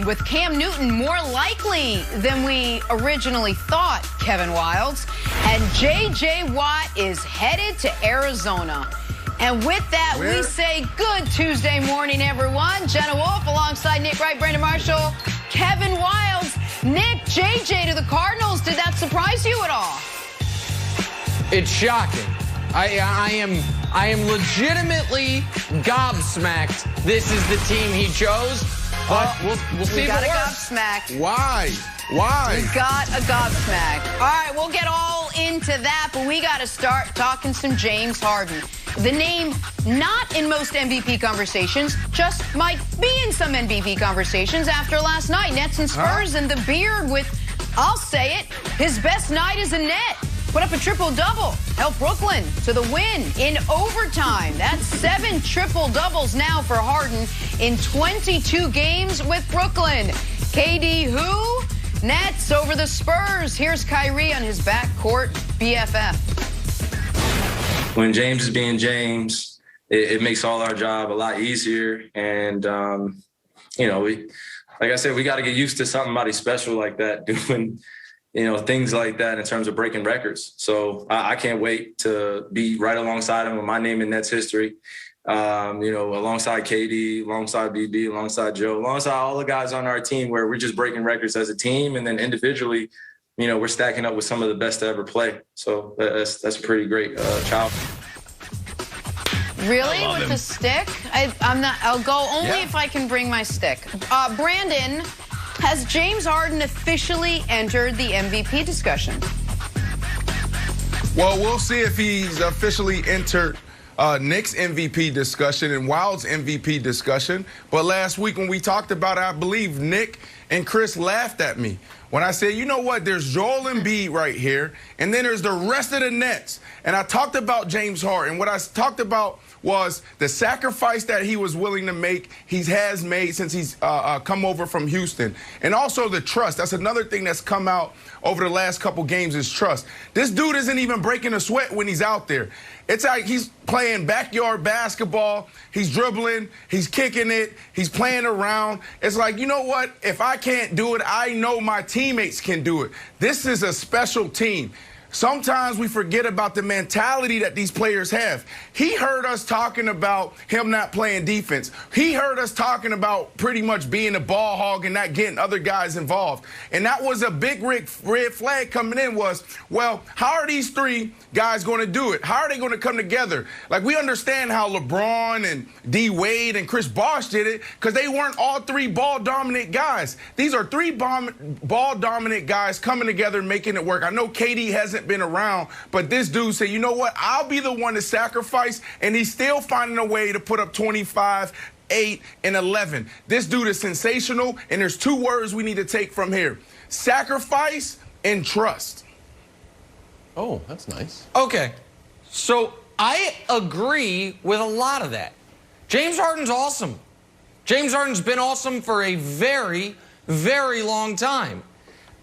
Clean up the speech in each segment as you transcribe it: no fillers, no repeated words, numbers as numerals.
with Cam Newton more likely than we originally thought, Kevin Wildes. And J.J. Watt is headed to Arizona. And with that, we say good Tuesday morning, everyone. Jenna Wolf alongside Nick Wright, Brandon Marshall, Kevin Wildes. Nick, J.J. to the Cardinals. Did that surprise you at all? It's shocking. I am legitimately gobsmacked. This is the team he chose. But we'll see if it works. Gobsmacked. Why? Why? We got a gobsmacked. All right, we'll get all into that, but we got to start talking some James Harden. The name not in most MVP conversations, just might be in some MVP conversations after last night. Nets and Spurs and the beard with, I'll say it, his best night as a Net. Put up a triple-double, helped Brooklyn to the win in overtime. That's 7 triple-doubles now for Harden in 22 games with Brooklyn. KD who? Nets over the Spurs. Here's Kyrie on his backcourt BFF. When James is being James, it makes all our job a lot easier. And, you know, like I said, we got to get used to somebody special like that doing – things like that in terms of breaking records. So I can't wait to be right alongside him with my name in Nets history, alongside KD, alongside BB, alongside Joe, alongside all the guys on our team where we're just breaking records as a team. And then individually, we're stacking up with some of the best to ever play. So that's a pretty great child. Really? With the stick? I'll go only if I can bring my stick. Brandon, has James Harden officially entered the MVP discussion? Well, we'll see if he's officially entered Nick's MVP discussion and Wild's MVP discussion. But last week when we talked about it, I believe Nick and Chris laughed at me when I said, you know what, there's Joel Embiid right here, and then there's the rest of the Nets. And I talked about James Harden. What I talked about was the sacrifice that he was willing to make, he has made since he's come over from Houston. And also the trust. That's another thing that's come out over the last couple games is trust. This dude isn't even breaking a sweat when he's out there. It's like he's playing backyard basketball. He's dribbling. He's kicking it. He's playing around. It's like, you know what? If I can't do it, I know my teammates can do it. This is a special team. Sometimes we forget about the mentality that these players have. He heard us talking about him not playing defense. He heard us talking about pretty much being a ball hog and not getting other guys involved. And that was a big red flag coming in was, well, how are these 3 guys going to do it? How are they going to come together? Like, we understand how LeBron and D. Wade and Chris Bosh did it because they weren't all 3 ball-dominant guys. These are 3 ball-dominant guys coming together and making it work. I know KD hasn't been around, but this dude said, you know what, I'll be the one to sacrifice, and he's still finding a way to put up 25, 8, and 11. This dude is sensational, and there's 2 words we need to take from here: sacrifice and trust. Oh, that's nice. Okay, so I agree with a lot of that. James Harden's awesome. James Harden's been awesome for a very, very long time.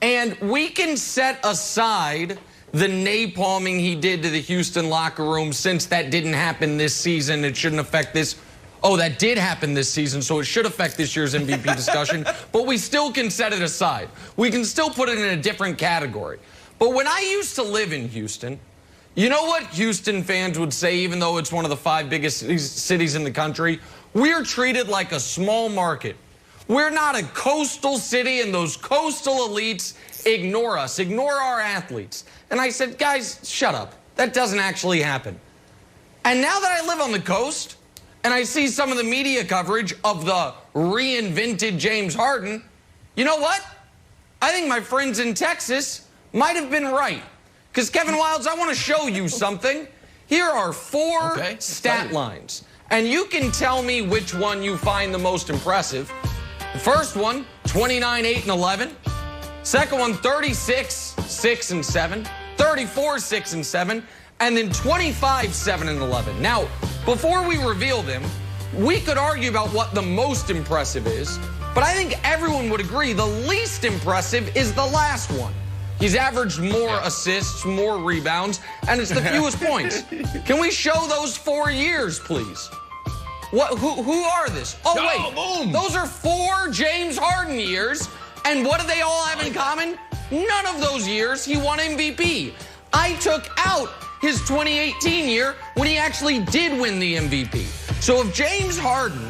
And we can set aside the napalming he did to the Houston locker room since that didn't happen this season. It shouldn't affect this. Oh, that did happen this season, so it should affect this year's MVP discussion. But we still can set it aside. We can still put it in a different category. But when I used to live in Houston, you know what Houston fans would say, even though it's one of the 5 biggest cities in the country? We're treated like a small market. We're not a coastal city, and those coastal elites ignore us, ignore our athletes. And I said, guys, shut up. That doesn't actually happen. And now that I live on the coast and I see some of the media coverage of the reinvented James Harden, you know what? I think my friends in Texas might have been right. Because, Kevin Wildes, I want to show you something. Here are 4 stat lines. And you can tell me which one you find the most impressive. The first one, 29, 8, and 11. Second one, 36, 6, and 7. 34, 6, and 7. And then 25, 7, and 11. Now, before we reveal them, we could argue about what the most impressive is. But I think everyone would agree the least impressive is the last one. He's averaged more assists, more rebounds, and it's the fewest points. Can we show those 4 years, please? Who are this? Oh, wait. Boom. Those are 4 James Harden years. And what do they all have in common? None of those years he won MVP. I took out his 2018 year when he actually did win the MVP. So if James Harden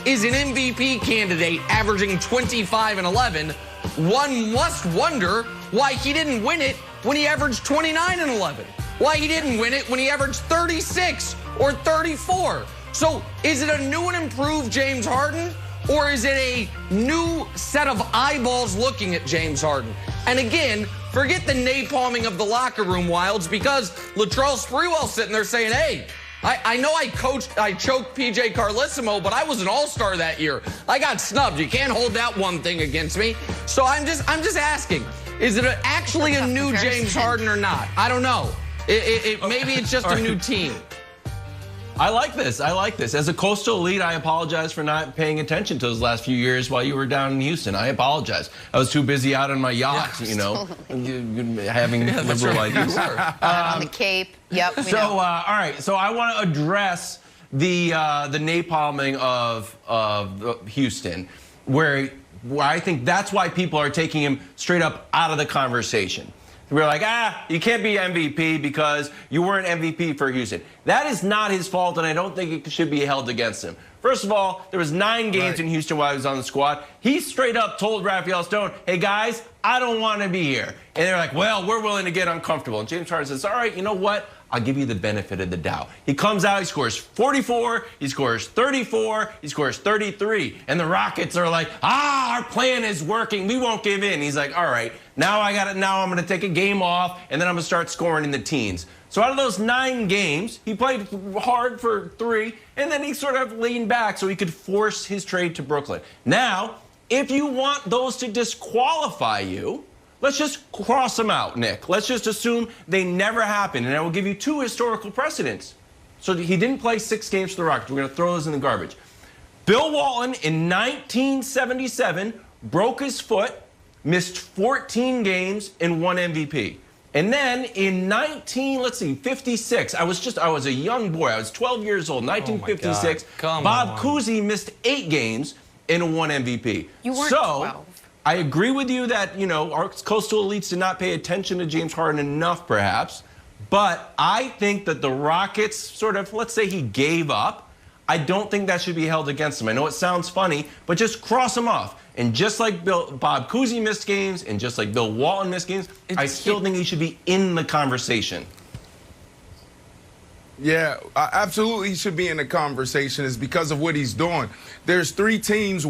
is an MVP candidate averaging 25 and 11, one must wonder why he didn't win it when he averaged 29 and 11. Why he didn't win it when he averaged 36 or 34. So is it a new and improved James Harden, or is it a new set of eyeballs looking at James Harden? And again, forget the napalming of the locker room, Wilds, because Latrell Sprewell's sitting there saying, hey, I know I choked PJ Carlissimo, but I was an all-star that year. I got snubbed. You can't hold that one thing against me. So I'm just asking, is it actually a new James Harden or not? I don't know. Maybe it's just a new team. I like this. I like this. As a Coastal Elite, I apologize for not paying attention to those last few years while you were down in Houston. I apologize. I was too busy out on my yacht, having liberal ideas. On the Cape. Yep. All right. So I want to address the napalming of Houston, where I think that's why people are taking him straight up out of the conversation. We're like, you can't be MVP because you weren't MVP for Houston. That is not his fault, and I don't think it should be held against him. First of all, there was 9 games in Houston while he was on the squad. He straight up told Raphael Stone, hey, guys, I don't want to be here. And they're like, well, we're willing to get uncomfortable. And James Harden says, all right, you know what? I'll give you the benefit of the doubt. He comes out, he scores 44, he scores 34, he scores 33. And the Rockets are like, our plan is working. We won't give in. He's like, all right, now I'm going to take a game off, and then I'm going to start scoring in the teens. So out of those 9 games, he played hard for 3, and then he sort of leaned back so he could force his trade to Brooklyn. Now, if you want those to disqualify you, let's just cross them out, Nick. Let's just assume they never happened, and I will give you 2 historical precedents. So he didn't play 6 games for the Rockets. We're going to throw those in the garbage. Bill Walton in 1977 broke his foot, missed 14 games, and won MVP. And then in 1956, I was a young boy. I was 12 years old. 1956, Bob Cousy missed 8 games and won MVP. You weren't 12. I agree with you that, our Coastal Elites did not pay attention to James Harden enough, perhaps. But I think that the Rockets sort of, let's say he gave up. I don't think that should be held against him. I know it sounds funny, but just cross him off. And just like Bob Cousy missed games, and just like Bill Walton missed games, I still think he should be in the conversation. Yeah, absolutely he should be in the conversation. Is because of what he's doing. There's 3 teams,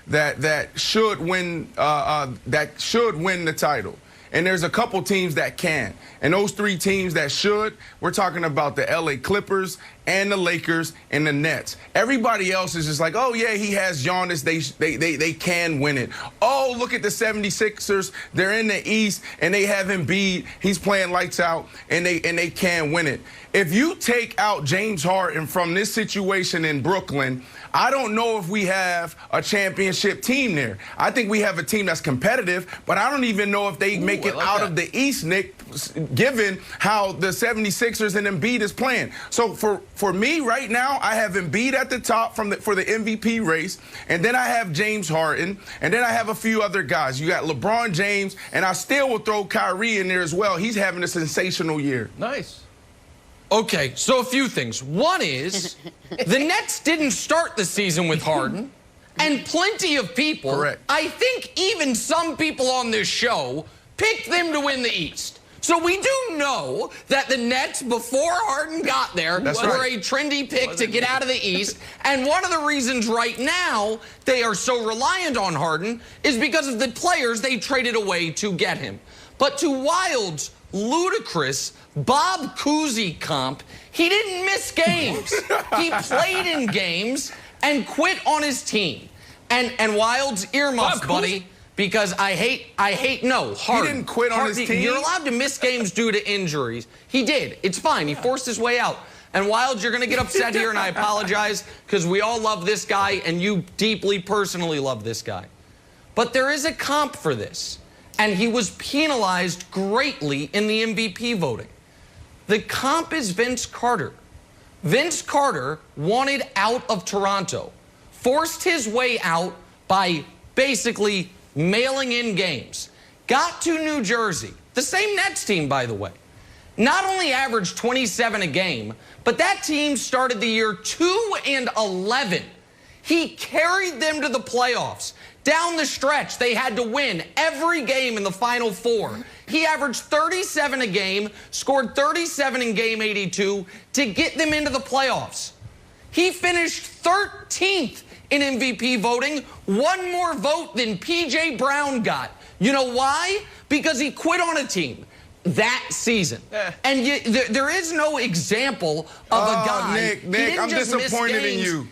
that should win the title. And there's a couple teams that can. And those 3 teams that should, we're talking about the LA Clippers and the Lakers and the Nets. Everybody else is just like, oh, yeah, he has Giannis. They can win it. Oh, look at the 76ers. They're in the East, and they have Embiid. He's playing lights out, and they can win it. If you take out James Harden from this situation in Brooklyn, I don't know if we have a championship team there. I think we have a team that's competitive, but I don't even know if they make it out of the East, Nick, given how the 76ers and Embiid is playing. So for me right now, I have Embiid at the top for the MVP race, and then I have James Harden, and then I have a few other guys. You got LeBron James, and I still will throw Kyrie in there as well. He's having a sensational year. Nice. Okay, so a few things. One is, the Nets didn't start the season with Harden, and plenty of people, correct, I think even some people on this show, picked them to win the East. So we do know that the Nets, before Harden got there, were a trendy pick to get out of the East. And one of the reasons right now they are so reliant on Harden is because of the players they traded away to get him. But to Wild's ludicrous Bob Cousy comp, he didn't miss games. He played in games and quit on his team. And Wild's earmuffs, buddy, because Harden. He didn't quit on his team. You're allowed to miss games due to injuries. He did. It's fine. He forced his way out. And Wild, you're going to get upset here, and I apologize, because we all love this guy, and you deeply, personally love this guy. But there is a comp for this, and he was penalized greatly in the MVP voting. The comp is Vince Carter. Vince Carter wanted out of Toronto, forced his way out by basically mailing in games, got to New Jersey, the same Nets team, by the way, not only averaged 27 a game, but that team started the year 2-11. He carried them to the playoffs. Down the stretch, they had to win every game in the Final Four. He averaged 37 a game, scored 37 in Game 82 to get them into the playoffs. He finished 13th in MVP voting, one more vote than P.J. Brown got. You know why? Because he quit on a team that season. And there is no example of a guy. Nick, I'm disappointed in you.